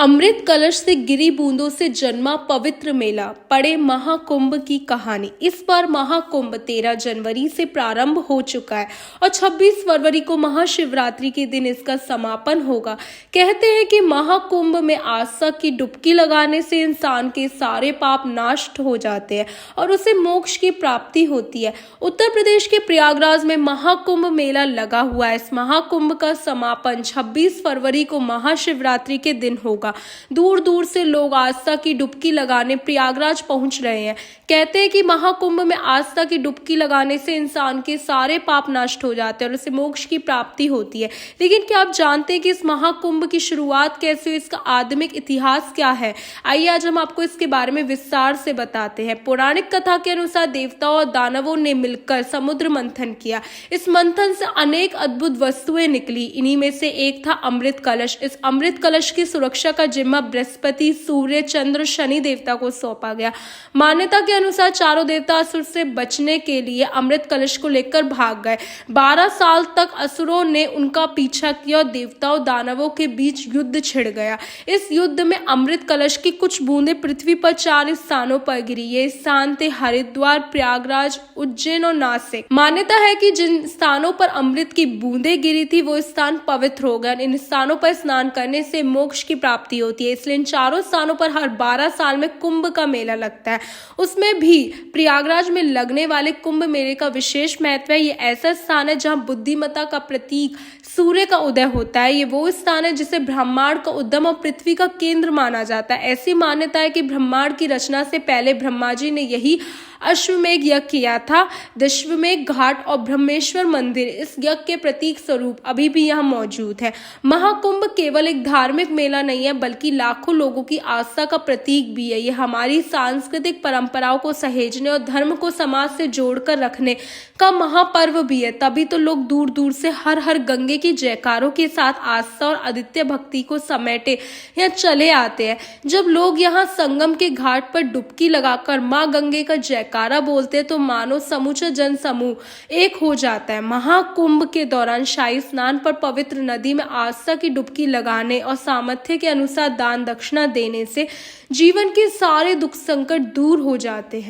अमृत कलश से गिरी बूंदों से जन्मा पवित्र मेला, पड़े महाकुंभ की कहानी। इस बार महाकुंभ 13 जनवरी से प्रारंभ हो चुका है और 26 फरवरी को महाशिवरात्रि के दिन इसका समापन होगा। कहते हैं कि महाकुंभ में आस्था की डुबकी लगाने से इंसान के सारे पाप नष्ट हो जाते हैं और उसे मोक्ष की प्राप्ति होती है। उत्तर प्रदेश के प्रयागराज में महाकुंभ मेला लगा हुआ है। इस महाकुंभ का समापन 26 फरवरी को महाशिवरात्रि के दिन होगा। दूर दूर से लोग आस्था की डुबकी लगाने प्रयागराज पहुंच रहे हैं। कहते हैं कि महाकुंभ में आस्था की डुबकी लगाने से इंसान के सारे पाप नष्ट हो जाते हैं और उसे मोक्ष की प्राप्ति होती है। लेकिन क्या आप जानते हैं कि इस महाकुंभ की शुरुआत कैसे हुई, इसका आधुनिक इतिहास क्या है? आइए आज हम आपको इसके बारे में विस्तार से बताते हैं। पौराणिक कथा के अनुसार देवताओं और दानवों ने मिलकर समुद्र मंथन किया। इस मंथन से अनेक अद्भुत वस्तुएं निकली। इन्हीं में से एक था अमृत कलश। इस अमृत कलश की सुरक्षा का जिम्मा बृहस्पति, सूर्य, चंद्र, शनि देवता को सौंपा गया। मान्यता के अनुसार चारों देवता असुर से बचने के लिए अमृत कलश को लेकर भाग गए। 12 साल तक असुरों ने उनका पीछा किया और देवताओं दानवों के बीच युद्ध छिड़ गया। इस युद्ध में अमृत कलश की कुछ बूंदें पृथ्वी पर 4 स्थानों पर गिरी। ये स्थान थे हरिद्वार, प्रयागराज, उज्जैन और नासिक। मान्यता है कि जिन स्थानों पर अमृत की बूंदें गिरी थी वो स्थान पवित्र हो गए। इन स्थानों पर स्नान करने से मोक्ष की प्राप्ति होती है। इसलिए इन चारों स्थानों पर हर 12 साल में कुंभ का मेला लगता है। उसमें भी प्रयागराज में लगने वाले कुंभ मेले का विशेष महत्व है। ये ऐसा स्थान है जहां बुद्धिमत्ता का प्रतीक सूर्य का उदय होता है। ये वो स्थान है जिसे ब्रह्मांड का उद्गम और पृथ्वी का केंद्र माना जाता है। ऐसी मान्यता है कि ब्रह्मांड की रचना से पहले ब्रह्मा जी ने यही अश्वमेघ यज्ञ किया था। दशमेघ घाट और ब्रह्मेश्वर मंदिर इस यज्ञ के प्रतीक स्वरूप अभी भी यहाँ मौजूद है। महाकुंभ केवल एक धार्मिक मेला नहीं है बल्कि लाखों लोगों की आस्था का प्रतीक भी है। ये हमारी सांस्कृतिक परंपराओं को सहेजने और धर्म को समाज से जोड़कर रखने का महापर्व भी है। तभी तो लोग दूर दूर से हर हर गंगे की जयकारों के साथ आस्था और आदित्य भक्ति को समेटे यहाँ चले आते हैं। जब लोग यहाँ संगम के घाट पर डुबकी लगाकर माँ गंगे का जयकारा बोलते हैं तो मानो समूचा जन समूह एक हो जाता है। महाकुंभ के दौरान शाही स्नान पर पवित्र नदी में आस्था की डुबकी लगाने और सामर्थ्य के अनुसार दान दक्षिणा देने से जीवन के सारे दुख संकट दूर हो जाते हैं।